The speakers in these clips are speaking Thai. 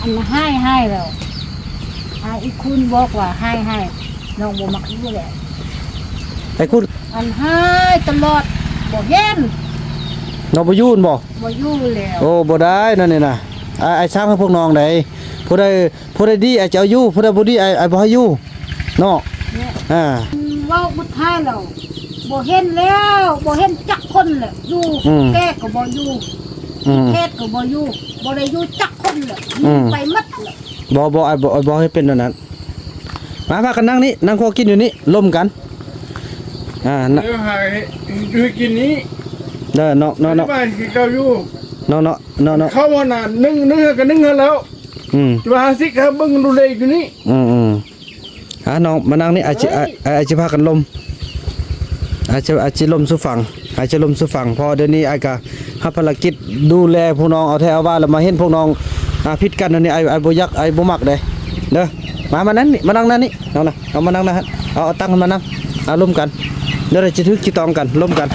อันให้แล้วอีกคุณบอกว่าให้น้องบ่มักอยู่แหละไอ้คุณอันให้ตลอดบ่เห็นน้องบ่อยู่บ่อยู่แล้วโอ้บ่ได้นั่นนี่น่ะไอ้ช้างให้พวกน้องได้ผู้ใดดีไอ้จะเอาอยู่ผู้ใดบ่ดีไอ้บ่ให้อยู่เนาะเว้าบ่ท้ายแล้วบ่เห็นแล้วบ่เห็นจักคนแหละอยู่แก่ก็บ่อยู่เทศก็บ่อยู่บ่ได้อยู่จักคนแหละไปหมดแหละบ่ไอ้บ่ให้เป็นแบบนั้นมาพากันนั่งนี่นั่งคอกินอยู่นี่ล่มกันเดี๋ยวหายอยู่กินนี้เด้อเนาะบ้านคือเก่าอยู่เนาะเข้ามาน่ะนึ่งก็นึ่งแล้วจะมาสิครับเบิ่งดูเลยอยู่นี่น้องมานั่งนี่อาจจะพากันลมอาจจะลมสู่ฝั่งพอเดี๋ยวนี้ไอ้ก็รับภารกิจดูแลพวกน้องเอาแท้เอาว่าแล้วมาเห็นพวกน้องผิดกันอันนี้ไอ้บ่ยักไอ้บ่มักเด้เด้อมานั่นนี่มานั่งนั่นนี่น้องนะเอามานั่งนะฮะเอาตั้งมานั่งร่วมกันเดี๋ยวเราจะถือกีตองกันร่วมกัน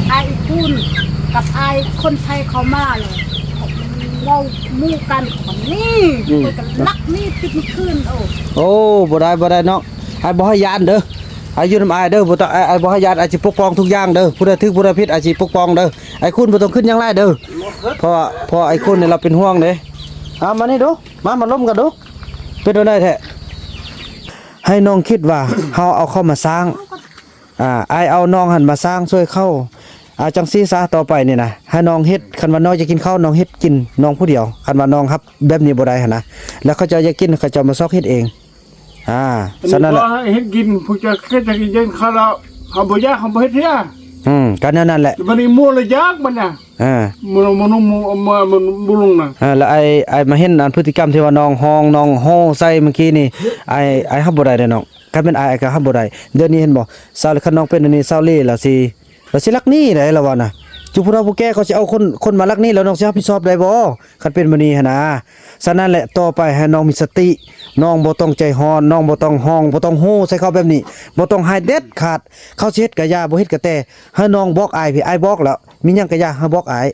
ไอ้คุณกับไอ้คนไทยเขามาเลยเรามู่กันของนี่กันลักนี่ติดคืนโอ้บ่ได้เนาะไอ้บ่ให้ยานเด้อไอ้อยู่นำไอ้เด้อบ่ต้องไอ้บ่ให้ยานอาจสิปกป้องทุกอย่างเด้อผู้ใดถือผู้ใดผิดอาจสิปกป้องเด้อไอ้คุณบ่ต้องขึ้นยังไรเด้อเพราะไอ้คุณเนี่ยเราเป็นห่วงเด้มานี่ดูมาล้มกันดูเป็นได้แท้ให้น้องคิดว่าเฮาเอาเข้ามาสร้างไอเอาน้องหันมาสร้างช่วยเข้าจังซี่ซะต่อไปนี่นะให้น้องเฮ็ดคันว่าน้องจะกินข้าวน้องเฮ็ดกินน้องผู้เดียวคันว่าน้องครับแบบนี้บ่ได้หั่นนะแล้วเขาจะอยากกินเขาจะมาซอกเฮ็ดเองฉะนั้นล่ะเฮ็ดกินผู้จะแค่จะกินข้าวแล้วเฮาบ่อยากเฮาบ่เฮ็ดเฮียกันนั่นแหละบัดนี้มูละยากมันน่ะมันบุลุงน่ะแล้วไอมาเห็นอันพฤติกรรมที่ว่าน้องห้องน้องโฮใส่เมื่อกี้นี่ไอฮับบ่ได้เด้อน้องคันเป็นไอก็ฮับบ่ได้เดี๋ยวนี้เห็นบ่ซาวคันน้องเป็นอันนี้ซาวลี่ล่ะสิลักนี่ได้ล่ะว่าน่ะจุผู้เฒ่าผู้แก่เขาสิเอาคนมาลักนี่แล้วน้องสิรับผิดชอบได้บ่คันเป็นมื้อนี้หั่นนะฉะนั้นแหละต่อไปให้น้องมีสติน้องบ่ต้องใจร้อนน้องบ่ต้องห้องบ่ต้องโฮใส่เขาแบบนี้บ่ต้องให้เด็ดขาดเขาสิเฮ็ดก็อย่าบ่เฮ็ดก็แต่ให้น้องบอกอ้ายพี่อ้ายบอกแล้วมีหยังก็อย่าให้บอกอ้าย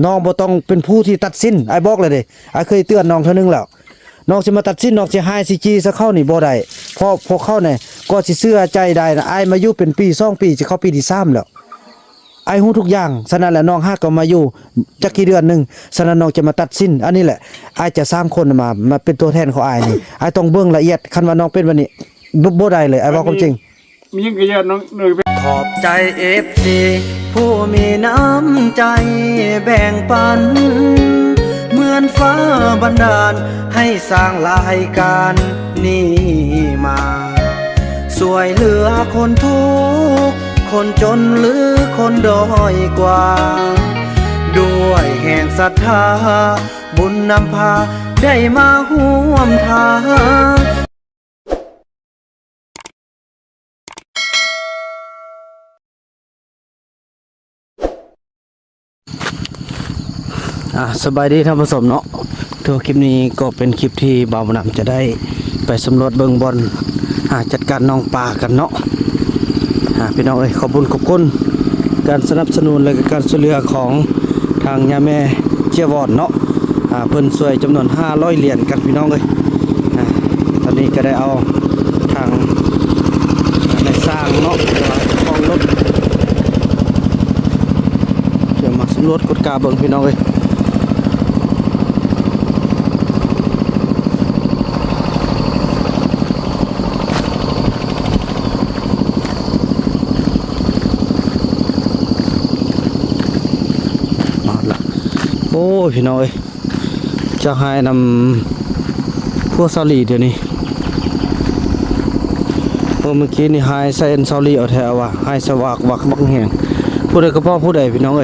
น้องบ่ต้องเป็นผู้ที่ตัดสินอ้ายบอกเลยเด้อ้ายเคยเตือนน้องเทื่อนึงแล้วน้องสิมาตัดสินน้องสิให้สิจี้ซะเข้านี่บ่ได้เพราะพวกเขาเนี่ยก็สิเชื่อใจได้นะอ้ายมาอยู่เป็นปี2ปีสิเข้าปีที่3แล้วไอ้ฮู้ทุกอย่างฉะนั้นแหละน้องฮักก็มาอยู่จักกี่เดือนนึงฉะนั้นน้องจะมาตัดสินอันนี้แหละอ้ายจะสร้างคนมาเป็นตัวแทนของอ้ายนี่อ้ายต้องเบิ่งละเอียดคันว่าน้องเป็นวันนี้บ่ได้เลยอ้ายบอกความจริงมียังก็อย่าน้องขอบใจ FC ผู้มีน้ำใจแบ่งปันเหมือนฟ้าบันดาลให้สร้างรายการนี้มาช่วยเหลือคนทุกข์คนจนหรือคนด้อยกว่าด้วยแห่งศรัทธาบุญนำพาได้มาร่วมทางสบายดีท่านผู้ชมเนาะตัวคลิปนี้ก็เป็นคลิปที่บ่าวนำจะได้ไปสำรวจเบิ่งบอลจัดการน้องปลากันเนาะพี่น้องขอบคุณการสนับสนุนและการช่วยเหลือของทางยาแม่เจียวอดเนาะเพิ่นช่วยจำนวน500เหรียญกันพี่น้องตอนนี้ก็ได้เอาทางในสร้างเนาะของรถเดี๋ยวมาสำรวจกดกาเบิ่งพี่น้องโอ้พี่น้อยจะให้นำพวกซาลีเดี๋ยวนี้เมื่อกี้นี่ให้ใส่เอ็นซาลีเอาแถวว่าให้สวากวักบักแห้งผู้ใดก็พ่อผู้ใดพี่น้อง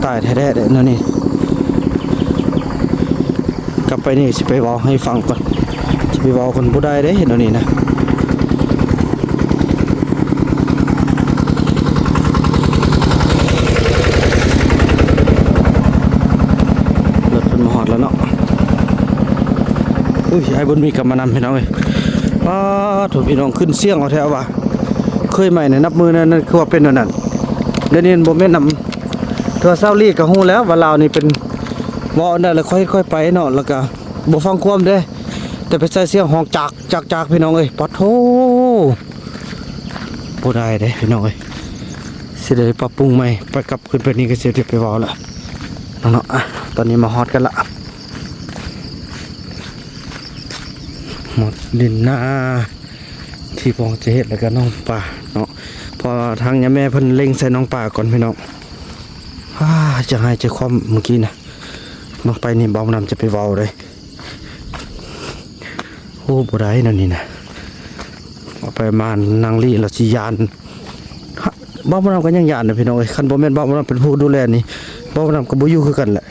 ตายแท้ๆเด้อนั่นนี่กลับไปนี่สิไปเว้าให้ฟังก่อนสิไปเว้าคนผู้ใดได้เห็นเดี๋ยวนี้นะแล้วเนาะไอ้บุญมีกำมานำพี่น้องถูกพี่น้องขึ้นเสี่ยงเอาแถวว่าเคยใหม่เนี่ยนับมือนั่นคือว่าเป็นนั่นเดี๋ยวนี้บ่แม่นนำทัวร์ซาลีกับฮู้แล้วว่าลาวนี่เป็น เว้าได้แล้วค่อยๆไปเนาะแล้วก็บ่ฟังความเด้แต่ไปใส่เสียงห้องจากพี่น้องเอ้ยปะโถบ่ได้เด้พี่น้องเอ้ยสิได้ปรับปรุงใหม่ไปกลับขึ้นไปนี่ก็สิได้ไปเว้าละเนาะตอนนี้มาฮอดกันละหมดดินหน้าที่ปองจะเฮ็ดแล้วก็น้องป่าเนาะพอทางยาแม่เพิ่นเล็งใส่น้องป่าก่อนพี่น้องจะให้ใจความเมื่อกี้นะน้องไปนี่เบานำจะไปเว้าเลยโอ้บ่ได้นั่นนี่นะเอาไปมานางลี่แล้วสิยานบ้านำก็ยังยานนะพี่น้องเอ้ยคันบ่แม่นบ้านำเป็นผู้ดูแลนี่บ้านำก็บ่อยู่คือกันแหละ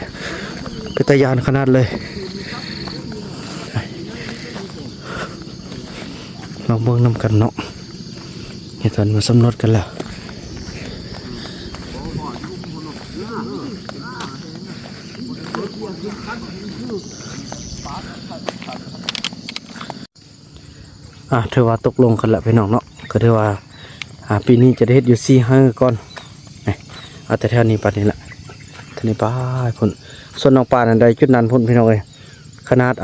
เป็นตายานขนาดเลยลองเบิ่งนำกันเนาะเฮ็ดกันมาสำรวจกันแล้วถือว่าตกลงกันแล้วพี่น้องเนาะก็ถือว่าปีนี้จะได้เฮ็ดอยู่4-5ก่อนเอาแต่แถวนี้ปัดนี้ละท่านี้ป้าพุ่นส่วนน้องปลานั่นใดจุดนั้นพุ่นพี่น้องเอ้ยขนาด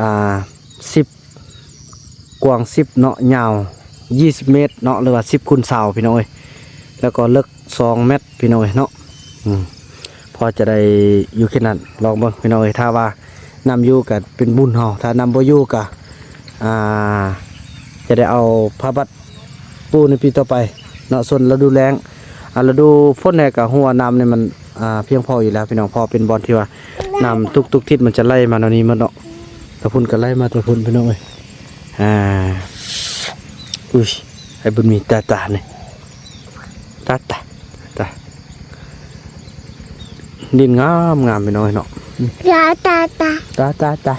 10กว้าง10เนาะยาว20เมตรเนาะหรือว่า10 คูณ 20พี่น้องเอ้ยแล้วก็ลึก2เมตรพี่น้องเอ้ยเนาะพอจะได้อยู่แค่นั้นลองเบิ่งพี่น้องเอ้ยถ้าว่านำอยู่ก็เป็นบุญเฮาถ้านำบ่อยู่ก็จะได้เอาผ้าบัดปูในปีต่อไปเนาะส่วนฤดูแล้งฤดูฝนเนี่ยกับหัวน้ำเนี่ยมันเพียงพออยู่แล้วพี่น้องพอเป็นบอลที่ว่าน้ำทุกทิศมันจะไล่มาตรงนี้มันเนาะตะพุ่นก็ไล่มาตะพุ่นพี่น้องเอ้ยอุ้ยไอ้บุญมีตาเนี่ยตาดินงามพี่น้องเนาะตาจ้า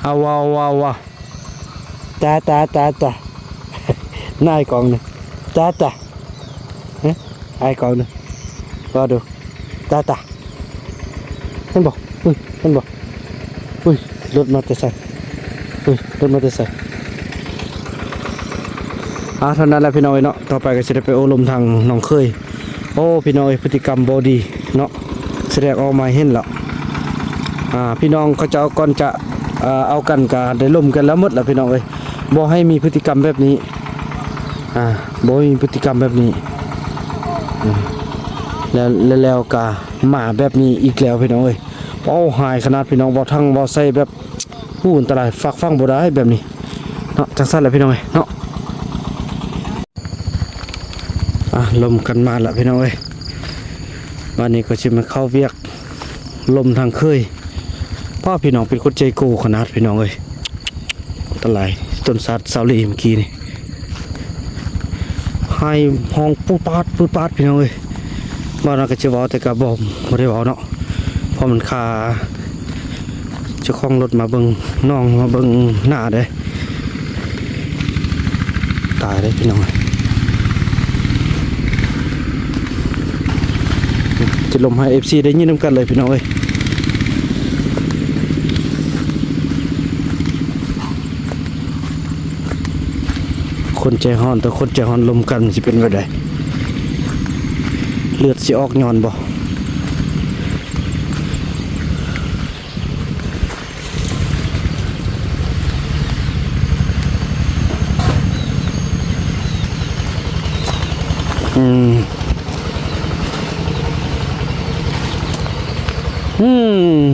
เอาว้าวตาน่าไอ้กองนึงตาไอ้กองนึงรอดูตาเห็นบอกอุ้ยรถมอเตอร์ไซค์เท่านั้นแหละพี่น้อยเนาะต่อไปก็จะได้ไปอบรมทางน้องเคยโอ้พี่น้อยพฤติกรรมบอดีเนาะแสดงออกมาเห็นแล้วพี่น้องเขาจะเอาก่อนจะเอากันกันได้ล่มกันแล้วหมดแล้วพี่น้องเอ้ยบ่ให้มีพฤติกรรมแบบนี้บ่ให้มีพฤติกรรมแบบนี้แล้วกะหมาแบบนี้อีกแล้วพี่น้องเอ้ยเป้าหายขนาดพี่น้องบ่ทั้งบ่ใส่แบบผู้อันตรายฟักฟังบ่ได้แบบนี้เนาะจังซั่นแหละพี่น้องเอ้ยเนาะลมกันมาละพี่น้องเอ้ยวันนี้ก็จะมาเข้าเวียกลมทางเคยพ่อพี่น้องเป็นคนใจโก้ขนาดพี่น้องเอ้ยตะไลต้นสัตว์ซาลีเมื่อกี้นี่ให้ห้องปูดปาดพี่น้องเอ้ยบ้านเราก็จะเว้าแต่กระบอกไม่ได้เว้าเนาะเพราะมันคาเจ้าของรถมาเบิ่งน้องมาเบิ่งหน้าเด้ตายเลยพี่น้องจะลมให้ FC ได้ยินนำกันเลยพี่น้องเอ้ยคนใจฮ้อนแต่คนใจฮ้อนลมกันสิเป็นแบบใดเลือดสิออกย้อนบ่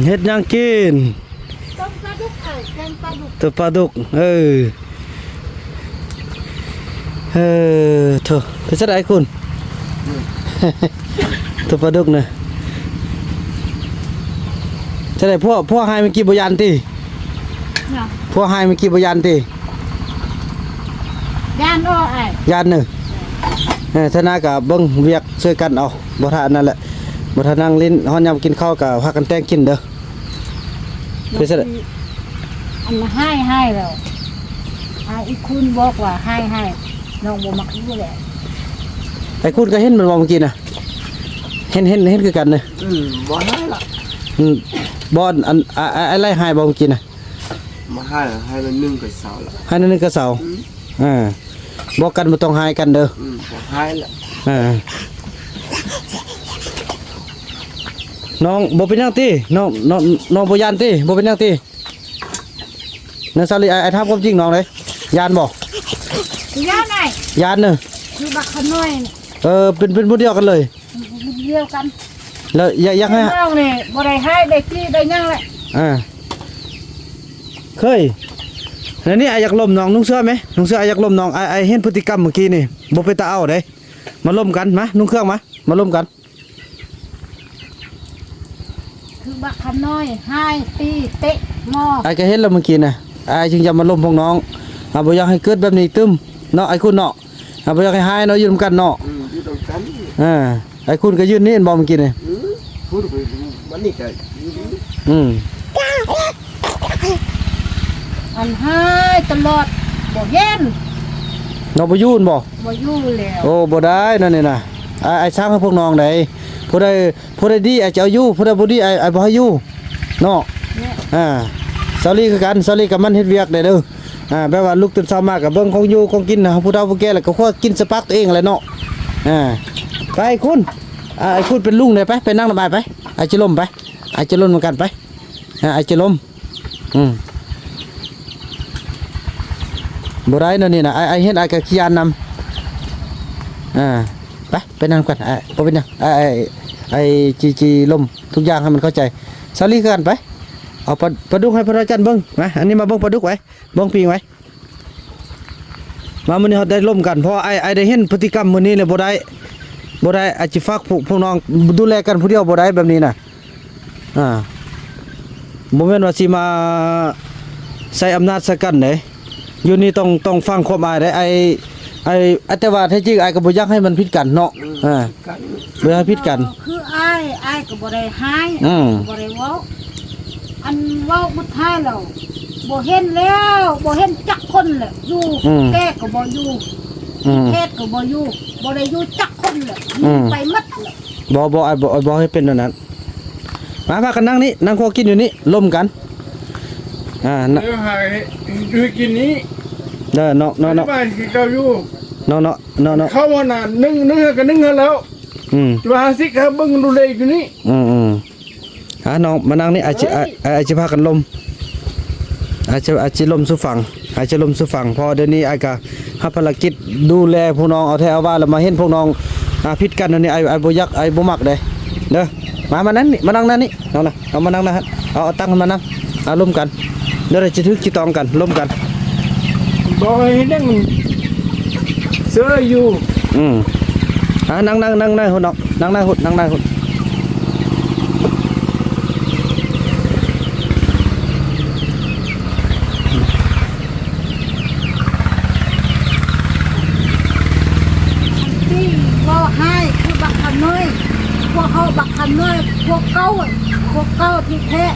เฮ็ดยังกินต้มปลาดุกแกงปลาดุกตัวปลาดุกเถอะเป็นสัตว์อะไรคุณตัวปลาดุกเนี่ยจะได้พ่อให้เมื่อกี้บยันตีพ่อให้เมื่อกี้บยันตียานอ้อไอ้ยานหนึ่งธนากับเบิ้งเวียกช่วยกันเอาบ่ทานนั่นแหละบ่ทานนั่งลิ้นฮ้อนยำกินข้าวกับพากันแต่งกินเด้อเป็นสัตว์อันให้แล้วอีกคุณบอกว่าให้น้องบ่มักอยู่แหละไอ้คุณก็เห็นมันบ่เมื่อกี้น่ะเห็นคือกันเลยบ่ให้ล่ะบ่อันอะไรให้บ่เมื่อกี้น่ะมาให้แล้ว1กับเสาล่ะให้1กับเสา บอกกันบ่ต้องหายกันเด้อ หายละ น้องบ่เป็นหยังติน้องบ่ยานติบ่เป็นหยังตินั่นซาลีไอ้ถามความจริงน้องเลยยานบ่ ย่าไหน ยานเด้อ คือบักขน้อย เป็นผู้เดียวกันเลย เดียวกัน แล้วอยากให้ น้องนี่บ่ได้ให้ได้ที่ได้ยังแหละ เคยแล้วนี่ไอ้อยากล้มน้องนุ่งเสื้อไหมนุ่งเสื้อไอ้อยากล้มน้องไอ้เห็นพฤติกรรมเมื่อกี้นี่บ่ไปตาเอาเด้มาล้มกันมานุ่งเครื่องมาล้มกัน คือบักขน้อยให้ตีเตะหม้อ ไอ้ก็เห็นแล้วเมื่อกี้น่ะไอ้จึงจะมาล้มพวกน้องบ่อยากให้เกิดแบบนี้ตึมเนาะไอ้คุณเนาะบ่อยากให้หายเนาะอยู่นำกันเนาะ อยู่ตรงกัน ไอ้คุณก็ยืนนี่เห็นบ่เมื่อกี้นี่ พูดไปมันนี่ก็ อันให้ตลอดบ่เห็น น้องบ่อยู่นบ่ บ่อยู่แล้ว โอ้บ่ได้นั่นนี่น่ะไอ้สร้างให้พวกน้องได้ผู้ใดดีไอ้จะเอาอยู่ผู้ใดบ่ดีไอ้บ่ให้อยู่เนาะ เนี่ย ซอรี่คือกันซอรี่กับมันเฮ็ดเวียกได้เด้อแบบว่าลูกตื่นเช้ามาก็เบิ่งของอยู่ของกินนะผู้เฒ่าผู้แก่แล้วก็ขอกินสปักตัวเองแหละเนาะไปคุณไอ้คุณเป็นลุงได้ไปนั่งระบายไปไอ้จะล้มไปไอ้จะล้มเหมือนกันไปไอ้จะล้มบ่ได้นั่นนี่น่ะไอ้เฮ็ดไอ้ก็ขี้ยานนำไปนั่งกันบ่เป็นหยังไอ้จีล้มทุกอย่างให้มันเข้าใจซอรี่คือกันไปเอาปลาดุกให้พระอาจารย์เบิ่งมาอันนี้มาเบิ่งปลาดุกไว้เบิ่งปิงไว้มามื้อนี้เฮาได้ร่วมกันเพราะไอ้ได้เห็นพฤติกรรมมื้อนี้เลยบ่ได้อาจสิฝากพวกน้องดูแลกันผู้เดียวบ่ได้แบบนี้น่ะบ่แม่นว่าสิมาใช้อำนาจซะกันเด้อยู่นี่ต้องฟังความอ้ายได้ไอ้แต่ว่าแท้จริงอ้ายก็บ่อยากให้มันผิดกันเนาะบ่อยากให้ผิดกัน คืออ้ายก็บ่ได้ให้บ่ได้เว้าอันเว้าบ่ท้ายแล้วบ่เห็นแล้วบ่เห็นจักคนเลยอยู่แก่ก็บ่อยู่เทศก็บ่อยู่บ่ได้อยู่จักคนเลยไปหมดเลย บ่ให้เป็นแบบนั้นมาพากันนั่งนี่นั่งคอกินอยู่นี่ล่มกันเดี๋ยวหายดูกินนี้ เด้อเนาะ บ้านคือเก่าอยู่ เนาะ เข้ามาน่ะนึ่งก็นึ่งแล้วจะมาสิครับเบิ่งดูเลยอยู่นี่น้องมานั่งนี่อาจจะพากันลมอาจจะลมสู่ฝั่งพอเดี๋ยวนี้ไอ้ก็รับภารกิจดูแลพวกน้องเอาแท้เอาว่าแล้วมาเห็นพวกน้องผิดกันอันนี้ไอ้บ่ยักไอ้บ่มักเด้เด้อมานั่นนี่มานั่งนั่นนี่น้องนะเอามานั่งนะฮะเอาตั้งมานั่งร่วมกันเดี๋ยวเราจะทึกจิตองกันร่วมกัน บอกให้นั่งเสื้ออยู่นั่งหุ่นน้องนั่งหุ่นที่เว้าให้คือบักขน้อยพวกเขาบักขน้อยพวกเก่าที่แท้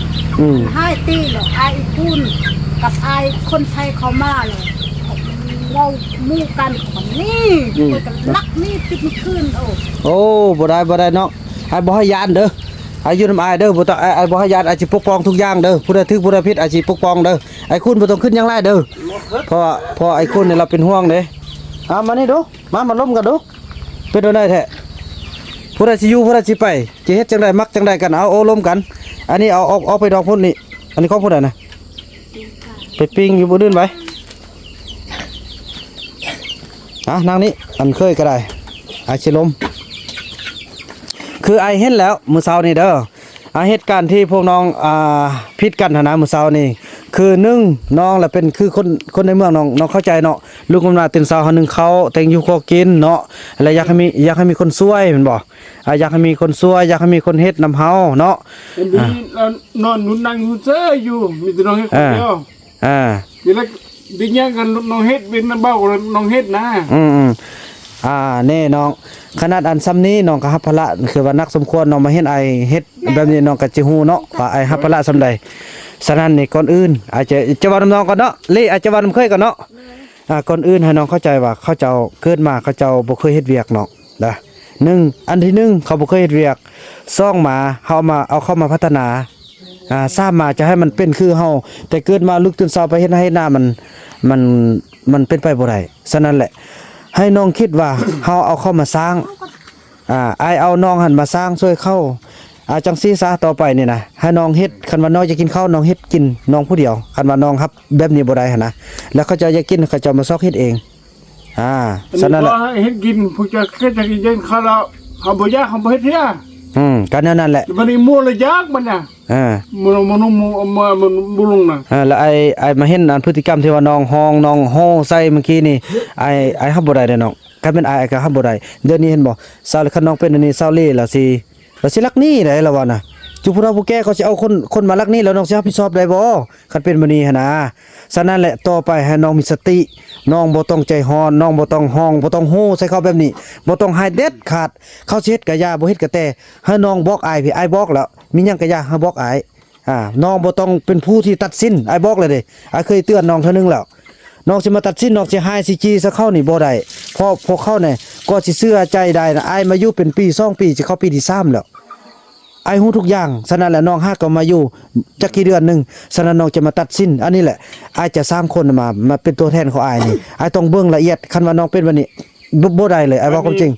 ให้ตีแล้วอ้ายคุณกับอ้ายคนไทยเขามาเลยเว้ามู่กันของนี่ก็จะลักนี่ติดคืนโอ้บ่ได้เนาะไอ้บ่ให้ยานเด้อไอ้อยู่นำอ้ายเด้อบ่ต้องไอ้บ่ให้ยานอาจสิปกป้องทุกอย่างเด้อผู้ใดถึกผู้ใดผิดอาจสิปกป้องเด้อไอ้คุณบ่ต้องขึ้นอย่างไรเด้อเพราะไอ้คุณนี่เราเป็นห่วงเด้มานี่ดูมาล้มกันดูเป็นโดนได้แท้ผู้ใดสิอยู่ผู้ใดสิไปสิเฮ็ดจังได๋มักจังได๋กันเอาล้มกันอันนี้เอาไปดอกพุ่นนี่อันนี้ของผู้ใดนะไปปิ้งอยู่บ่ดื่นไว้นางนี้อันเคยก็ได้ไอชิลมคือไอเห็นแล้วมื้อเช้านี่เด้อเหตุการณ์ที่พวกน้องผิดกันนะมื้อเช้านี่คือ1น้องล่ะเป็นคือคนในเมืองน้องเข้าใจเนาะลูกมันมาตื่นเช้าหา1เขาแต่งอยู่ขอกินเนาะแล้วอยากให้มีคนช่วยแม่นบ่อยากให้มีคนช่วยอยากให้มีคนเฮ็ดนำเฮาเนาะเรานอนนุ่นนั่งอยู่เสื้ออยู่มีแต่น้องเฮ็ดคนเดียวเดี๋ยวดิเนี่ยกันน้องเฮ็ดเป็นเบาน้องเฮ็ดนะแน่น้องขนาดอันซ้ำนี้น้องก็รับภาระคือว่านักสมควรน้องมาเห็นไอเฮ็ดแบบนี้น้องก็สิฮู้เนาะว่าไอรับภาระซำใดฉะนั้นนี่ก่อนอื่นอาจจะว่าน้องก่อนเนาะอาจจะว่าเคยก่อนเนาะก่อนอื่นให้น้องเข้าใจว่าเขาเจ้าเกิดมาเขาเจ้าบ่เคยเฮ็ดเวียกเนาะอันที่1เขาบ่เคยเฮ็ดเวียก2มาเฮามาเอาเข้ามาพัฒนา3มาจะให้มันเป็นคือเฮาแต่เกิดมาลุกตื่นเช้าไปเฮ็ดนามัน มันเป็นไปบ่ได้ฉะนั้นแหละให้น้องคิดว่า เฮาเอาเข้ามาสร้างอายเอาน้องหันมาสร้างช่วยเข้าจังซี่ซะต่อไปนี่นะให้น้องเฮ็ดคันว่าน้องจะกินข้าวน้องเฮ็ดกินน้องผู้เดียวคันว่าน้องครับแบบนี้บ่ได้หั่นนะแล้วเขาจะอยากกินเขาจะมาซอกเฮ็ดเองฉะนั้นแหละ เฮ็ดกินผู้จะแค่จะกินข้าวแล้วเขาบ่ยากเขาบ่เฮ็ดเฮีย ก็นั่นแหละ มันนี่มัวเลยยากมันน่ะมันบุลุงน่ะแล้วไอ้มาเห็นอันพฤติกรรมที่ว่าน้องห้องน้องโฮใส่เมื่อกี้นี่ไอ้ฮับบ่ได้เด้อน้องคันเป็นไอ้ก็ฮับบ่ได้เดี๋ยวนี้เห็นบ่สาวคันน้องเป็นอันนี้สาวเล่ล่ะสิลักหนี้ได้ล่ะว่าน่ะจุผู้เฒ่าผู้แก่เขาสิเอาคนมาลักหนี้แล้วน้องสิรับผิดชอบได้บ่คันเป็นมื้อนี้หั่นนะฉะนั้นแหละต่อไปให้น้องมีสติน้องบ่ต้องใจร้อนน้องบ่ต้องห้องบ่ต้องโฮใส่เขาแบบนี้บ่ต้องให้เด็ดขาดเขาสิเฮ็ดก็อย่าบ่เฮ็ดก็แต่ให้น้องบอกอ้ายพี่อ้ายบอกแล้วมีหยังก็อย่าให้บอกอ้ายน้องบ่ต้องเป็นผู้ที่ตัดสินอ้ายบอกเลยเด้อ้ายเคยเตือนน้องเทื่อนึงแล้วน้องสิมาตัดสินน้องสิให้สิจี้ซะเข้านี่บ่ได้เพราะพวกเขาเนี่ยก็สิเชื่อใจได้นะอ้ายมาอยู่เป็นปี2ปีสิเข้าปีที่3แล้วไอ้ฮู้ทุกอย่างฉะนั้นแหละน้องฮักก็มาอยู่จักกี่เดือนนึงฉะนั้นน้องจะมาตัดสินอันนี้แหละอ้ายจะสร้างคนมาเป็นตัวแทนของอ้ายนี่อ้ายต้องเบิ่งละเอียดคันว่าน้องเป็นวันนี้บ่ได้เลยอ้ายบอกความจริง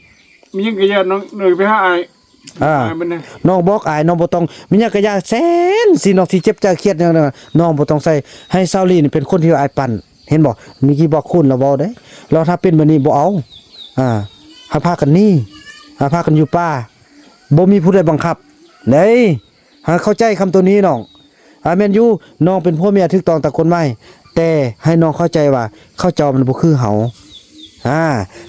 มีหยังก็อย่าน้องไปหาอ้ายน้องบอกอ้ายน้องบ่ต้องมีหยังก็อย่าแสนสิน้องสิเจ็บใจเครียดจังนั้นน้องบ่ต้องใส่ให้ซาวลีนี่เป็นคนที่อ้ายปั่นเห็นบ่มีกี่บอกคุณแล้วบ่ได้เราถ้าเป็นแบบนี้บ่เอาหาพากันนี่หาพากันอยู่ป่าบ่มีผู้ใดบังคับเด้หาเข้าใจคำตัวนี้น้องแม่นอยู่น้องเป็นพ่อเมียถูกต้องตะคนไม่แต่ให้น้องเข้าใจว่าเข้าเจ้ามันบ่คือเฮา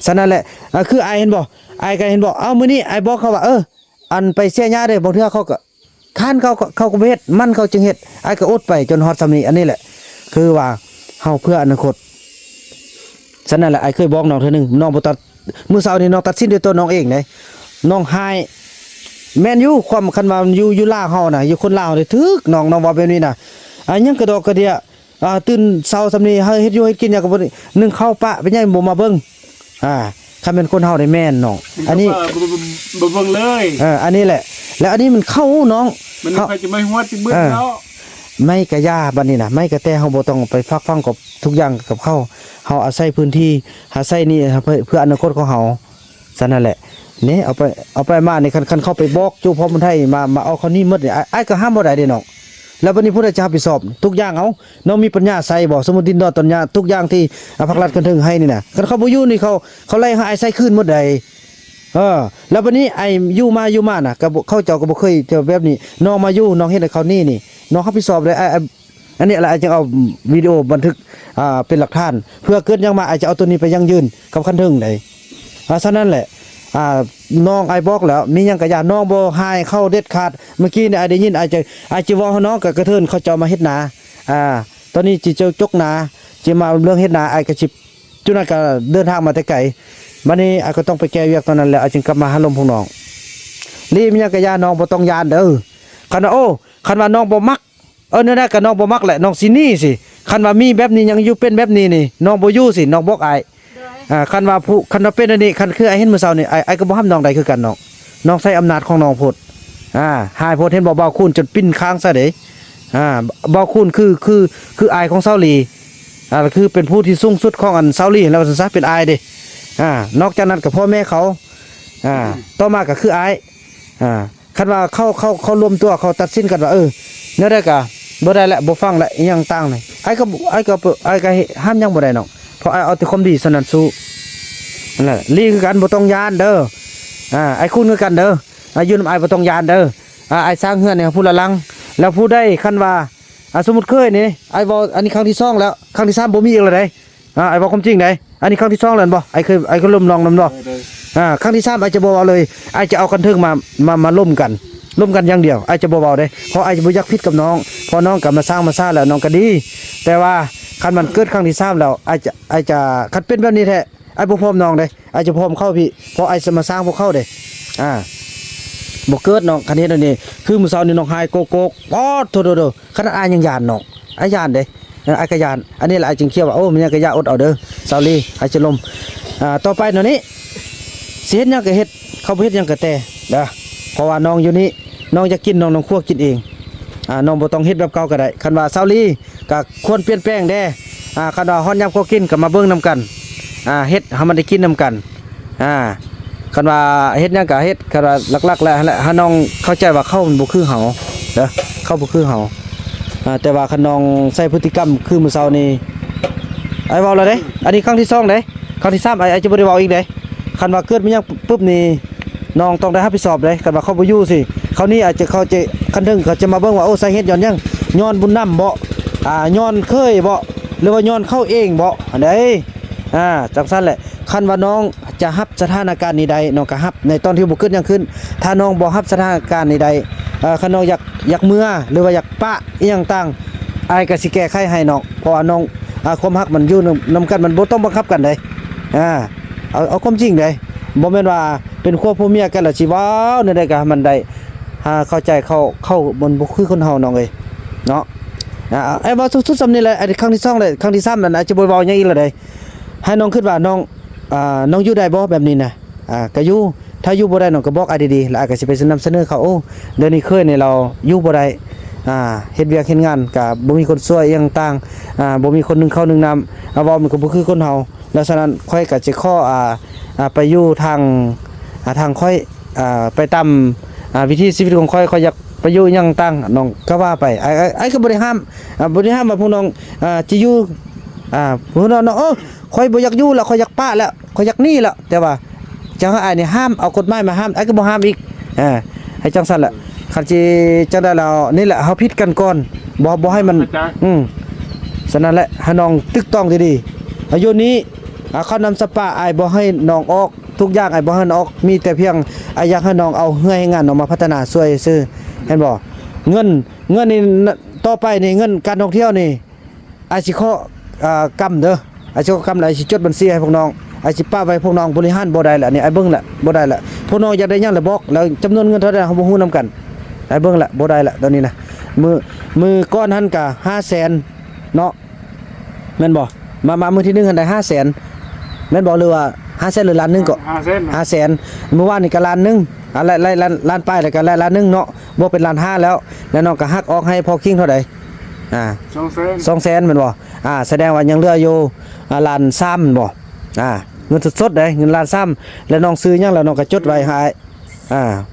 ฉะนั้นแหละคืออ้ายเห็นบ่อ้ายก็เห็นบ่เอ้ามื้อนี้อ้ายบอกเขาว่าอันไปเสียหญ้าเด้บ่เทื่อเขาก็ค้านเขาก็เฮ็ดมันเขาจึงเฮ็ดอ้ายก็อดไปจนฮอดซำนี้อันนี้แหละคือว่าเฮาเพื่ออนาคตฉะนั้นแหละอ้ายเคยบอกน้องเทื่อนึงน้องบ่ตัดมื้อเช้านี้น้องตัดสินด้วยตัวน้องเองเด้น้องหายแม่นอยู่ความคันว่าอยู่ลาวเฮาน่ะอยู่คนลาวนี่ถึกน้องว่าแบบนี้น่ะยังกระดอกกระเดียตื่นเช้าซำนี้เฮ็ดอยู่เฮ็ดกินหยังก็บ่นึ่งข้าวปะเป็นยังบ่มาเบิ่งคันเป็นคนเฮาได้แม่นน้องอันนี้บ่เบิ่งเลยอันนี้แหละแล้วอันนี้มันเข้าน้องมันใครจะไม่ฮอดที่เบิ่งเนาะไม่กะยาบัดนี้น่ะไม่กะแต่เฮาบ่ต้องไปฟังกับทุกอย่างกับเขาเฮาอาศัยพื้นที่อาศัยนี่เพื่ออนาคตของเฮาฉะนั้นแหละนี่เอาไปมานี่คันเข้าไปบอกจูพ่อมันไทยมาเอาเขานี่หมดนี่อ้ายก็ห้ามบ่ได้เด้น้องแล้วบัดนี้ผู้ใดจะรับผิดชอบทุกอย่างเอาน้องมีปัญญาใส่บ่สมมุติดินดอนต้นหญ้าทุกอย่างที่ภาครัฐกันถึงให้นี่น่ะคันเขาบ่อยู่นี่เขาไล่หาอ้ายใส่คืนหมดใดแล้วบัดนี้ไอ้อยู่มาน่ะก็เขาเจ้าก็บ่เคยเจอแบบนี้น้องมาอยู่น้องเฮ็ดให้เขานี่น้องรับผิดชอบได้อันนี้อะไรจะเอาวิดีโอบันทึกเป็นหลักฐานเพื่อเกิดยังมาอาจจะเอาตัวนี้ไปยังยืนกับคันถึงได้ฉะนั้นแหละน้องไอ้บอกแล้วมีหยังก็อย่าน้องบ่หายเข้าเด็ดขาดเมื่อกี้นี่ไอ้ได้ยินอาจจะว่าน้องก็กระเทินเขาจะมาเฮ็ดนาตอนนี้สิเจ้าจกนาสิมาเรื่องเฮ็ดนาไอ้ก็สิจุนั้นก็เดินทางมาแต่ไกลบัดนี้ไอ้ก็ต้องไปแก้เวียกตอนนั้นแล้วจึงกลับมาหาลมพวกน้องรีมีหยังก็อย่าน้องบ่ต้องยานเด้อคันว่าน้องบ่มักนั่นน่ะก็น้องบ่มักแหละน้องสิหนีสิคันว่ามีแบบนี้ยังอยู่เป็นแบบนี้นี่น้องบ่อยู่สิน้องบอกอ้ายคันว่าเป็นอันนี้คันคือไอ้เห็นมื้อเช้านี่ไอ้ก็บ่ห้ามน้องใดคือกันน้องใช้อำนาจของน้องโพดหายโพดเห็นบ่เบาคูณจนปิ้นค้างซะเด้เบาคูณคืออ้ายของเซาหลีคือเป็นผู้ที่สูงสุดของอันเซาหลีแล้วซะเป็นอ้ายเด้นอกจากนั้นก็พ่อแม่เขาต่อมาก็คืออ้ายคันว่าเขารวมตัวเขาตัดสินกันว่าแนวใดก็บ่ได้แล้วบ่ฟังแล้วอีหยังต่างนี่ไอ้ก็ห้ามยังบ่ได้น้องเพราะไอ้เอาแต่ความดีสนั่นสู้นั่นแหละลีคือกันบ่ต้องยานเด้อไอ้คุณคือกันเด้ออยู่นำไอ้บ่ต้องยานเด้อไอ้สร้างเฮือนเนี่ยผู้ละลังแล้วผู้ได้คันว่าสมมุติเคยนี่ไอ้บ่อันนี้ครั้งที่2แล้วครั้งที่3บ่มีอีกแล้วเด้ไอ้บ่ความจริงเด้อันนี้ครั้งที่2แล้วบ่ไอ้ก็ล้มลองนำบ่ครั้งที่3ไอ้จะบ่เอาเลยไอ้จะเอากันถึงมาล้มกันอย่างเดียวไอ้จะบ่เบาเด้เพราะไอ้จะบ่อยากผิดกับน้องพอน้องกลับมาสร้างมาซ่าแล้วน้องก็ดีแต่ว่าคันมันเกิดครั้งที่3แล้วไอ้จะคันเป็นแบบนี้แท้ไอ้บ่พร้อมน้องเด้ไอ้จะพร้อมเข้าพี่เพราะไอ้จะมาสร้างพวกเข้าเด้บ่เกิดน้องคันเฮ็ดอันนี้คือมื้อเช้านี่น้องหายโกป๊อดโธ่ขนาดอ้ายยังย่านน้องอ้ายย่านเด้ไอ้ก็ย่านอันนี้แหละไอ้จึงเคี้ยวว่ามันยังก็ย่าอดเอาเด้อเซาลีไอ้จะลมต่อไปเดี๋ยวนี้สิเฮ็ดหยังก็เฮ็ดเขาบ่เฮ็ดหยังก็แต่เด้อเพราะว่าน้องอยู่นี่น้องจะกินน้องคั่วกินเองน้องบ่ต้องเฮ็ดแบบเก่าก็ได้คันว่าเซาลีก็ควรเปลี่ยนแปลงแด้ คันว่าฮ้อนยามเขากินก็มาเบิ่งนํกันเฮ็ดให้มันได้กินนํกันคันว่าเฮ็ดหยังก็เฮ็ดคันว่าหลักๆแล้วหั่นแหละถ้าน้องเข้าใจว่าเขามันบ่คือเฮาเด้อเขาบ่คือเฮาแต่ว่าคันน้องใช้พฤติกรรมคือมื้อเช้านี้ไอ้เว้าแล้วเด้อันนี้ครั้งที่2เด้ครั้งที่3ไอ้จะบ่ได้เว้าอีกเด้คันว่าเกิดมีหยังปุ๊บนี่น้องต้องได้รับผิดชอบเด้คันว่าเขาบ่อยู่สิเขานี่อาจจะเขาจะคันถึงเขาจะมาเบิ่งว่าโอ้สาเหตุย้อนหยังย้อนบุญนำบ่ย้อนเคยบ่หรือว่าย้อนเข้าเองบ่อันใดจังซั่นแหละคันว่าน้องจะรับสถานการณ์นี้ใดน้องก็รับในตอนที่บ่เกิดหยังขึ้นถ้าน้องบ่รับสถานการณ์นี้ใดคันน้องอยากเมื่อหรือว่าอยากปะอีหยังต่างอ้ายก็สิแก้ไขให้น้องเพราะว่าน้องความรักมันอยู่นำกันมันบ่ต้องบังคับกันเด้เอาความจริงเด้บ่แม่นว่าเป็นครัวผัวเมียกันแล้วสิว้าวนั่นได้ก็มันได้เข้าใจเข้าบนบ่คือคนเฮาน้องเอ้ยเนาะไอ้ว่าสุดๆซำนี้แหละไอ้ครั้งที่2เลยครั้งที่3นั่นอาจจะบ่เว้าหยังอีกแล้วเด้ให้น้องคิดว่าน้องอยู่ได้บ่แบบนี้นะก็อยู่ถ้าอยู่บ่ได้น้องก็บอกอ้ายดีๆแล้วอ้ายก็สิไปนำเสนอเขาโอ้เดี๋ยวนี้เคยนี่เราอยู่บ่ได้เฮ็ดเวียกเฮ็ดงานก็บ่มีคนช่วยอีหยังต่างบ่มีคนนึงเข้านึงนำเว้ามันก็บ่คือคนเฮาแล้วฉะนั้นค่อยก็สิขอไปอยู่ทางค่อยไปตามวิถีชีวิตของค่อยอยากไปอยู่หยังต่างน้องก็ว่าไปไอ้ก็บ่ได้ห้ามว่าพวกน้องจะอยู่พวกน้องค่อยบ่อยากอยู่แล้วค่อยอยากปะแล้วค่อยอยากหนีแล้วแต่ว่าจังอ้ายนี่ห้ามเอากฎหมายมาห้ามไอ้ก็บ่ห้ามอีกให้จังซั่นแหละคันสิจังได้แล้วนี่แหละเฮาผิดกันก่อนบ่ให้มันฉะนั้นแหละให้น้องตึกต้องดีๆอายุนี้เขานำสปาอ้ายบ่ให้น้องออกทุกอย่างอ้ายบ่ให้น้องออกมีแต่เพียงอ้ายอยากให้น้องเอาเฮือให้งานน้องมาพัฒนาช่วยซื่อเห็นบ่เงินนี่ต่อไปนี่เงินการท่องเที่ยวนี่อ้ายสิขอกำเด้ออ้ายสิขอกำแล้วอ้ายสิจดบัญชีให้พวกน้องอ้ายสิป้าไว้พวกน้องบริหารบ่ได้แล้วนี่อ้ายเบิ่งละบ่ได้ละพวกน้องอยากได้หยังแล้วบอกแล้วจำนวนเงินเท่าใดเฮาบ่ฮู้นํกันอ้ายเบิ่งละบ่ได้ละตอนนี้นะมือก้อนหันก็ 500,000 เนาะแม่นบ่มามื้อที่1หันได้ 500,000แม่นบ่หรือว่า 500,000 หรือล้านนึงก็ 500,000เมื่อวานนี่ก็ล้านนึงล้านป้ายแล้วก็ล้านนึงเนาะบ่เป็นล้าน5แล้วแล้วน้องก็หักออกให้พอคิงเท่าใด200,000แม่นบ่แสดงว่ายังเหลืออยู่ล้าน3แม่นบ่เงินสดๆเด้เงินล้าน3แล้วน้องซื้อหยังแล้วน้องก็จดไว้ให้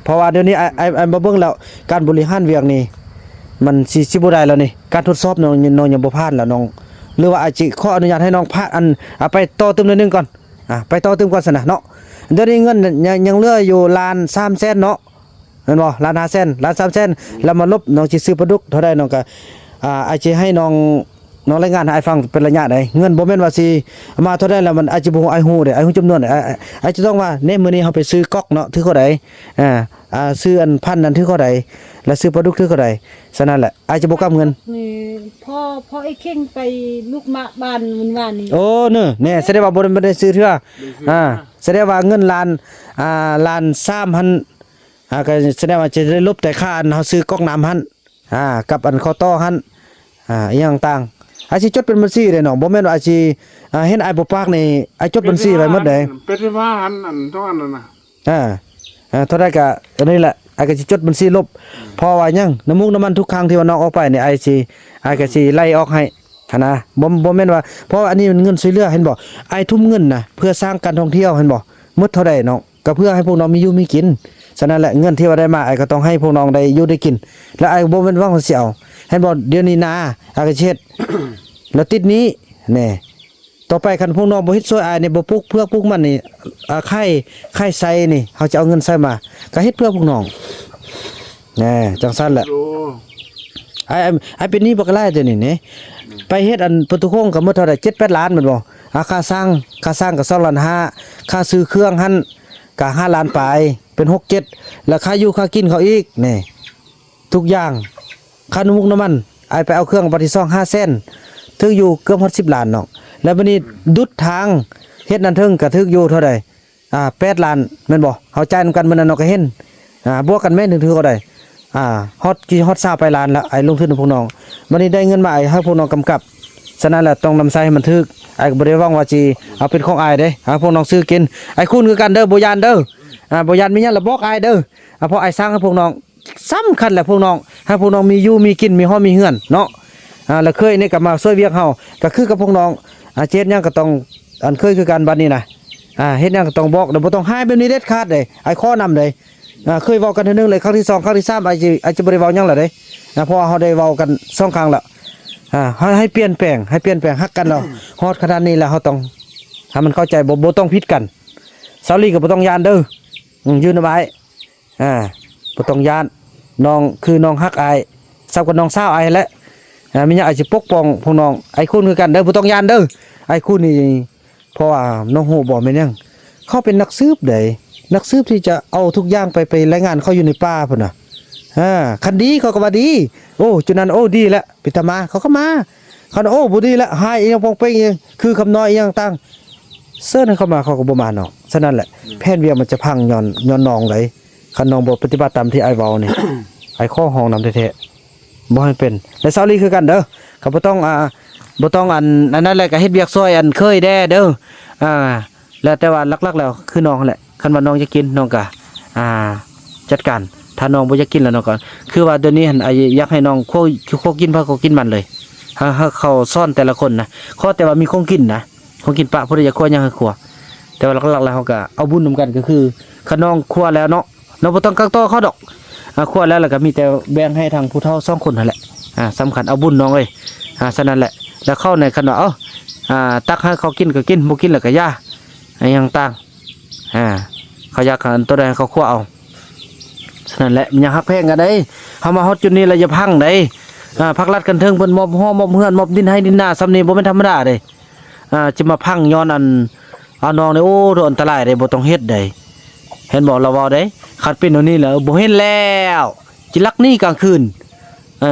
เพราะว่าเดี๋ยวนี้ไอ้มาเบิ่งแล้วการบริหารเวียกนี่มันสิบ่ได้แล้วนี่การทดสอบน้องยังบ่ผ่านแล้วน้องหรือว่าอาจสิขออนุญาตให้น้องผ่านไปต่อเติมนิดนึงก่อนไปต่อเติมก่อนซะนะเนาะเดี๋ยวนี้เงินยังเหลืออยู่ล้าน300,000เนาะเห็นบ่ล้าน500,000ล้าน300,000แล้วมาลบน้องสิซื้อปลาดุกเท่าใดน้องก็อาจสิให้น้องรายงานให้ฟังเป็นระยะใดเงินบ่แม่นว่าสิมาเท่าใดแล้วมันอาจสิบ่ฮู้ไอ้ฮู้เด้ไอ้ฮู้จำนวนอาจจะต้องว่ามื้อนี้เฮาไปซื้อก๊อกเนาะถือเท่าใดซื้ออันพันนั้นถือเท่าใดแล้วซื้อปลาดุกถือเท่าใดฉะนั้นแหละอาจจะบ่กำเงินนี่พ่อไอ้เข่งไปลูกมาบ้านมันว่านี่โอ้เน้อแน่แสดงว่าบ่ได้ซื้อเทื่อแสดงว่าเงินล้าน3,000ก็แสดงว่าจะได้ลบแต่ค่าอันเฮาซื้อก๊อกน้ำหั่นกับอันข้าวต้อหั่นอีหยังต่างอาสิจดเป็นบัญชีได้น้องบ่แม่นว่าอาสิเห็นอ้ายบ่ปากนี่อ้ายจดบัญชีไว้หมดเด้เป็นว่าอันเท่านั้นน่ะเท่าใดก็อันนี้แหละอ้ายก็สิจดบัญชีลบเพราะว่าหยังน้ำมูกน้ำมันทุกครั้งที่ว่าน้องออกไปนี่อ้ายก็สิไล่ออกให้นะบ่แม่นว่าเพราะอันนี้มันเงินช่วยเหลือเห็นบ่อ้ายทุ่มเงินน่ะเพื่อสร้างการท่องเที่ยวเห็นบ่หมดเท่าใดน้องก็เพื่อให้พวกน้องมีอยู่มีกินฉะนั้นแหละเงินที่ว่าได้มาอ้ายก็ต้องให้พวกน้องได้อยู่ได้กินแล้วอ้ายบ่แม่นว่าสิเอาเห็นบ่เดี๋ยวนี้นาอ้ายก็เฮ็ดแล้วติดนี้แน่ต่อไปคันพวกน้องบ่เฮ็ดช่วยอ้ายนี่บ่ปลูกเพื่อปลูกมันนี่ไข่ใส่นี่เฮาจะเอาเงินใส่มาก็เฮ็ดเพื่อพวกน้องแน่จังซั่นแหละไอ้เป็นหนี้บ่กะลายเดี๋ยวนี้นี่ไปเฮ็ดอันประตูโค้งก็หมดเท่าใด 7-8 ล้านแม่นบ่ค่าสร้างก็2.5 ล้านค่าซื้อเครื่องหั่นก็5 ล้านปลายเป็น6-7แล้วค่าอยู่ค่ากินเขาอีกนี่ทุกอย่างค่าน้ำมุกน้ำมันไอ้ไปเอาเครื่องปฏิซ่อง500,000ถึงอยู่เกือบฮอด10 ล้านเนาะแล้วบัดนี้ดุดทางเฮ็ดนั่นถึงก็ถึกอยู่เท่าใด8 ล้านแม่นบ่เฮาจ่ายนำกันมื้อนั้นเนาะก็เห็นบวกกันแม่นถึงเท่าใดฮอด20ไปล้านแล้วไอ้ลงทุนพวกน้องบัดนี้ได้เงินมาไอ้ให้พวกน้องกำกับฉะนั้นแหละต้องนำใช้ให้มันถึกไอ้ก็บ่ได้หวังว่าสิเอาเป็นของอ้ายเด้พวกน้องซื้อกินไอ้คุณคือกันเด้อบ่ยานเด้อบ่ยานมีหยังละบอกอ้ายเด้อเพราะอ้ายสร้างให้พวกน้องสำคัญแหละพวกน้องให้พวกน้องมีอยู่มีกินมีห้องมีเฮือนเนาะ แล้วเคยนี่ก็มาช่วยเวียกเฮาก็คือกับพวกน้องเฮ็ดหยังก็ต้องอันเคยคือกันบัดนี้นะเฮ็ดหยังก็ต้องบอกแล้วบ่ต้องหายแบบนี้เด็ดขาดเด้ไอ้ข้อนำเด้เคยเว้ากันเทื่อนึงเลยครั้งที่2ครั้งที่3ไอ้จะบ่ได้เว้าหยังแล้วเด้เพราะว่าเฮาได้เว้ากัน2ครั้งแล้วให้เปลี่ยนแปลงฮักกันแล้วฮอดขนาดนี้แล้วเฮาต้องให้มันเข้าใจบ่ต้องผิดกันซาลีก็บ่ต้องยานเด้อยืนเอาไว้บ่ต้องยานน้องคือน้องฮักอายซับกับน้องสาวอายแหละมีหยังอาจสิปกป้องพวกน้องไอ้คุณคือกันเด้อบ่ต้องยานเด้อไอ้คุณนี่เพราะว่าน้องฮู้บ่แม่นหยังเขาเป็นนักสืบเด้นักสืบที่จะเอาทุกอย่างไปรายงานเขาอยู่ในป่าพุ่นน่ะคันดีเขาก็ว่าดีโอ้จุนั้นโอ้ดีแล้วปิตามาเขาก็มาคันโอ้บ่ดีแล้วหายอีหยังปองเป้งอีคือคำน้อยอีหยังต่างเซิร์นให้เข้ามาเขาก็บ่มาเนาะฉะนั้นแหละแผนเวียมันจะพังย้อนน้องไหลคันน้องบ่ปฏิบัติตามที่ไอ้เว้านี่ ไอ้ข้อห้องนำแท้ๆบ่ให้เป็นและซาลีคือกันเด้อเขาบ่ต้องบ่ต้องอันนั้นแหละก็เฮ็ดเวียกซอยอันเคยแด้เด้อแล้วแต่ว่าหลักๆแล้วคือน้องแหละคันว่าน้องจะกินน้องก็จัดการถ้าน้องบ่อยากกินแล้วน้องก็คือว่าเดี๋ยวนี้หั่นอยากให้น้องโคกินพาโคกินมันเลยเขาซ่อนแต่ละคนนะข้อแต่ว่ามีของกินนะของกินปะผู้ใดอยากครัวยังให้ครัวแต่ว่าหลักๆแล้วเฮาก็เอาบุญนำกันก็คือคันน้องครัวแล้วเนาะเราบ่ต้องกักตัวเขาดอกครัวแล้วก็มีแต่แบ่งให้ทางผู้เฒ่า2คนนั่นแหละสำคัญเอาบุญน้องเอ้ยฉะนั้นแหละแล้วเข้าในคันว่าตักให้เขากินก็กินบ่กินแล้วก็ย่าอย่างต่างเขาอยากหันตัวใดเขาคั่วเอาฉะนั้นแหละมันยังฮักแพงกันได้เฮามาฮอดจุดนี้แล้วอย่าพังได้พักรัดกันเทิงเพิ่นมอบฮ้อมอบเฮือนมอบดินให้ดินหน้าซำนี้บ่แม่นธรรมดาเด้จะมาพังย้อนเอาน้องนี่โอ้โดนอันตรายเด้บ่ต้องเฮ็ดได้เห็นบ่เราเว้าได้คัดเป็นอันนี้แล้วบ่เห็นแล้วจิลักนี่กลางคืน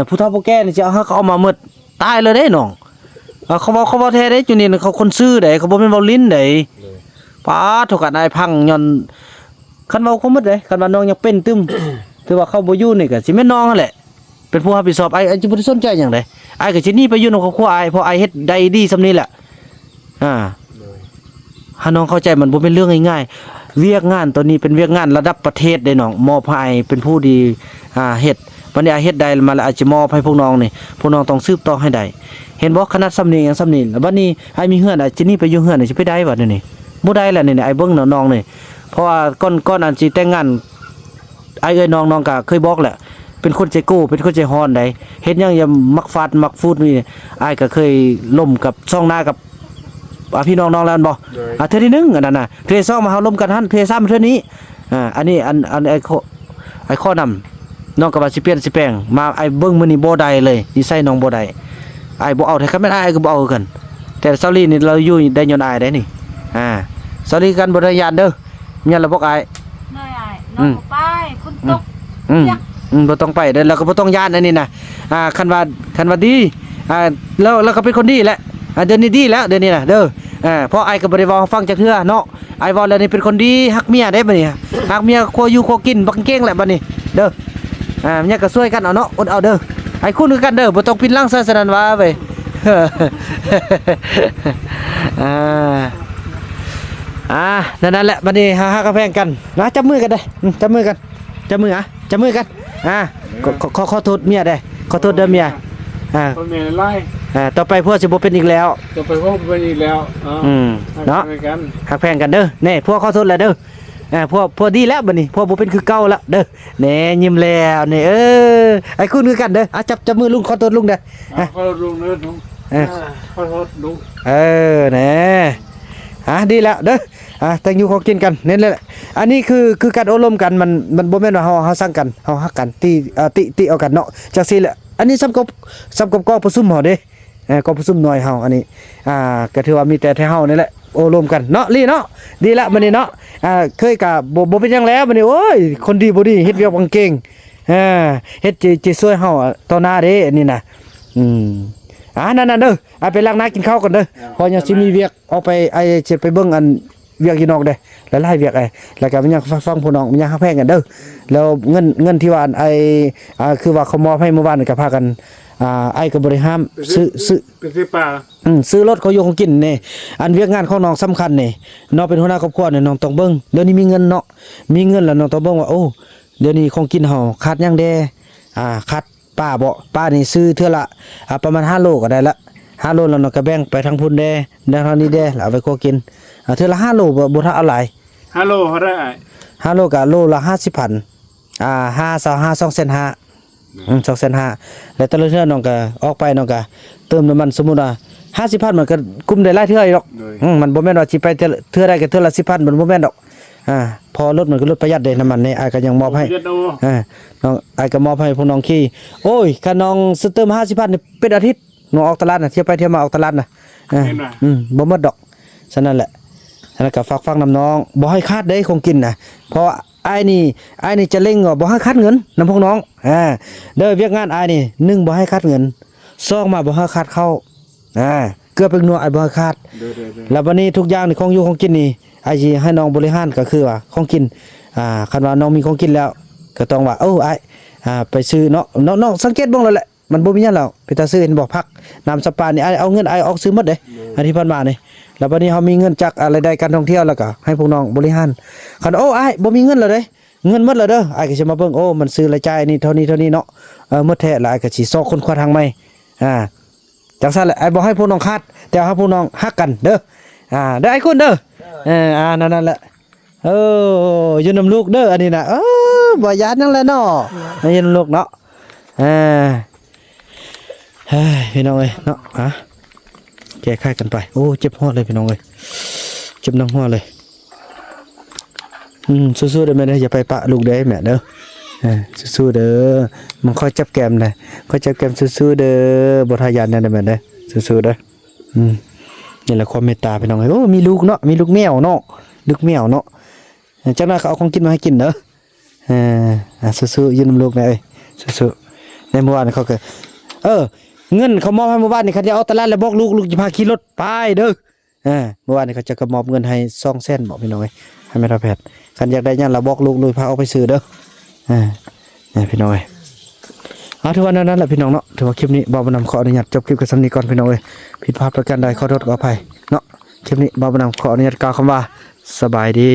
ผู้เฒ่าผู้แก่นี่จะเอาเขาเอามาหมดตายเลยเด้น้องเขาบ่แท้เด้จุดนี้เขาคนซื่อเด้เขาบ่แม่นเว้าลิ้นเด้ป้าเท่ากันไอ้พังย้อนคันเว้าเขาหมดเด้คันว่าน้องยังเป็นตึม ถือว่าเขาบ่อยู่นี่ก็สิแม่นน้องนั่นแหละเป็นผู้รับผิดชอบไอ้สิบ่ได้สนใจหยังไดไอ้ก็สิหนีไปอยู่นำครอบครัวไอ้เพราะไอ้เฮ็ดได้ดีซำนี้แหละถ้าน้องเข้าใจมันบ่เป็นเรื่องง่ายๆเวียกงานตัวนี้เป็นเวียกงานระดับประเทศได้น้องมอบให้เป็นผู้ดีเฮ็ดวันนี้ไอ้เฮ็ดได้มาแล้วอาจจะมอบให้พวกน้องนี่พวกน้องต้องสืบต่อให้ได้เห็นบ่ขนาดซำนี้ยังซำนี้แล้วบัดนี้ไอ้มีเฮือนไอ้สิหนีไปอยู่เฮือนนี่สิไปได้บัดนี้บ่ได้แล้วนี่ไอ้เบิ่งน้องนี่เพราะว่าก่อนอันสิแต่งงานไอ้เอ้ยน้องก็เคยบอกแหละเป็นคนใจกู้เป็นคนใจฮ้อนได้เฮ็ดหยังอย่ามักฟาดมักฟูดนี่อ้ายก็เคยล่มกับช่องหน้ากับพี่น้องแล้วบ่เทื่อที่1อันนั้นน่ะเทื่อที่2มาเฮาล่มกันหั่นเทื่อที่3เทื่อนี้อันนี้อันไอ้ข้อนำน้องก็ว่าสิเปลี่ยนสิแปลงมาไอ้เบิ่งมื้อนี้บ่ได้เลยนิสัยน้องบ่ได้อ้ายบ่เอาแต่คันแม่นอ้ายก็บ่เอากันแต่ซาลีนี่เราอยู่ได้ย้อนอ้ายได้นี่ซาลีกันบ่ได้ยานเด้อยันละบอกอ้ายน้อยอ้ายน้องก็ไปคนตกบ่ต้องไปเด้อแล้วก็บ่ต้องย่านอันนี้นะคันว่าดีแล้วก็เป็นคนดีแหละเดี๋ยวนี้ดีแล้วเดี๋ยวนี้นะเด้อเพราะไอ้ก็บ่ได้เว้าฟังจักเทื่อเนาะไอ้เว้าแล้วนี่เป็นคนดีฮักเมียได้บัดนี้ฮักเมียครัวอยู่ครัวกินบักเก่งแหละบัดนี้เด้อเมียก็ช่วยกันเอาเนาะอดเอาเด้อไอ้คุณคือกันเด้อบ่ต้องปิดลังซะสนั่นว่าเว้ยนั่นแหละบัดนี้หากระแพงกันนะจับมือกันได้จับมือกันจับมือกันขอโทษเมียได้ขอโทษเด้อเมียคนเมียไล่ต่อไปพวกสิบ่เป็นอีกแล้วต่อไปพวกเป็นอีกแล้วเนาะหักแพงกันเด้อแน่พวกขอโทษแล้วเด้อพวกดีแล้วบัดนี้พวกบ่เป็นคือเก่าแล้วเด้อแน่ยิ้มแล้วนี่ไอ้คุณคือกันเด้อจับมือลุงขอโทษลุงเด้อขอโทษลุงเด้อลุงขอโทษลุงแน่ดีแล้วเด้อแต่งอยู่ขอกินกันนี่แหละอันนี้คือการอบรมกันมันบ่แม่นว่าเฮาสร้างกันเฮาฮักกันติเอากันเนาะจังซี่แหละอันนี้สำกับกองประชุมเฮาเด้กองประชุมหน่วยเฮาอันนี้ก็ถือว่ามีแต่เฮานี่แหละอบรมกันเนาะลี่เนาะดีละมื้อนี้เนาะเคยก็บ่เป็นหยังแล้วมื้อนี้โอ้ยคนดีบ่ดีเฮ็ดเวียกบังเก่งเฮ็ดจิช่วยเฮาต่อหน้าเด้อันนี้น่ะนั่นเด้อไปล้างหน้ากินข้าวก่อนเด้อพอยังสิมีเวียกออกไปสิไปเบิ่งอันเวียกอยู่นอกเด้หลายๆเวียกแล้วก็มันยังฟังผู้น้องมันยังฮักแพงกันเด้อแล้วเงินที่ว่าคือว่าเขามอบให้เมื่อวานก็พากันก็บ่ได้ห้ามซื้อไปซื้อปลาซื้อรถเขาอยู่ของกินนี่อันเวียกงานของน้องสำคัญนี่น้องเป็นหัวหน้าครอบครัวนี่น้องต้องเบิ่งเดี๋ยวนี้มีเงินเนาะมีเงินแล้วน้องต้องเบิ่งว่าโอ้เดี๋ยวนี้ของกินเฮาขาดหยังแดขาด ป้านี่ซื้อเทื่อละประมาณ5โลก็ได้ละ5โลแล้วเนาะก็แบ่งไปทางพุ่นแดเท่านี้แดแล้วเอาไปคั่วกินเทื่อละ5โลบ่ทันเอาหลาย ฮัลโหลเฮาได้ 5โลก็โลละ50,0002,500,000แล้วแต่ละเทื่อน้องก็ออกไปน้องก็เติมน้ำมันสมมุติว่า50,000มันก็กุมได้หลายเทื่ออีกดอกมันบ่แม่นว่าสิไปเทื่อใดก็เทื่อละ10,000มันบ่แม่นดอกพอรถมันก็รถประหยัดเด้น้ำมันนี่อ้ายก็ยังมอบให้น้องอ้ายก็มอบให้พวกน้องขี่โอ้ยคันน้องซื้อเติม50,000นี่เป็นอาทิตย์น้องออกตลาดน่ะเที่ยวไปเที่ยวมาออกตลาดน่ะบ่หมดดอกฉะนั้นแหละฉะนั้นก็ฝากฟังน้ำน้องบ่ให้คาดได้ของกินน่ะเพราะอ้ายนี่จะเร่งบ่ให้คาดเงินนำพวกน้องเด้อเวียกงานอ้ายนี่1บ่ให้คาดเงิน2มาบ่ให้คาดเข้าเกลือเป็นนัวอ้ายบ่ให้คาดแล้ววันนี้ทุกอย่างนี่ของอยู่ของกินนี่อ้ายสิให้น้องบริหารก็คือว่าของกินคันว่าน้องมีของกินแล้วก็ต้องว่าอ้ายไปซื้อเนาะน้องสังเกตเบิ่งแล้วแหละมันบ่มีหยังแล้วไปตาซื้อเห็นบ่พักน้ำสปานี่อ้ายเอาเงินอ้ายออกซื้อหมดเด้อันที่ผ่านมานี่แล้ววันนี้เฮามีเงินจากอะไรได้การท่องเที่ยวแล้วก็ให้พวกน้องบริหารคันอ้ายบ่มีเงินแล้วเด้เงินหมดแล้วเด้ออ้ายก็สิมาเบิ่งมันซื้อรายจ่ายนี่เท่านี้เนาะหมดแท้แล้วอ้ายก็สิซอกคนคว้าทางใหม่จังซั่นแหละอ้ายบ่ให้พวกน้องคาดแต่ให้พวกน้องฮักกันเด้อเด้อไอ้คุณเด้อนั่นแหละอยู่นำลูกเด้ออันนี้น่ะบ่ยานนั่นแหละเนาะอยู่นำลูกเนาะพี่น้องเอ้ยเนาะแก้ไขกันไปโอ้เจ็บหัวเลยพี่น้องเอ้ยเจ็บน้ำหัวเลยสู้ๆเด้อแม่เด้ออย่าไปปะลูกเด้อแม่เด้อสู้ๆเด้อมันค่อยจับแก้มนะค่อยจับแก้มสู้ๆเด้อบ่ทายันนั่นแม่เด้อสู้ๆเด้อนี่แหละความเมตตาพี่น้องเอ้ยโอ้มีลูกเนาะมีลูกแมวเนาะลูกแมวเนาะจังนั้นเขาเอาของกินมาให้กินเด้อสู้ๆยืนนำลูกแม่เอ้ยสู้ๆในเมื่อวานเขาก็เงินเขามอบให้เมื่อวานนี่เขาจะเอาตลาดแล้วบอกลูกจะพาขี่รถไปเด้อเมื่อวานนี่เขาจะก็มอบเงินให้200,000บอกพี่น้องเอ้ยให้แม่ทัพแพทย์คันอยากได้หยังเราบอกลูกพาเอาไปซื้อเด้อนี่พี่น้องเอ้ยถือว่านั้นแหละพี่น้องเนาะถือว่าคลิปนี้บ่าวบ่นำขออนุญาตจบคลิปกันสำนี้ก่อนพี่น้องเอ้ยผิดพลาดประการใดขอโทษขออภัยเนาะคลิปนี้บ่าวบ่นำขออนุญาตกล่าวคำว่าสบายดี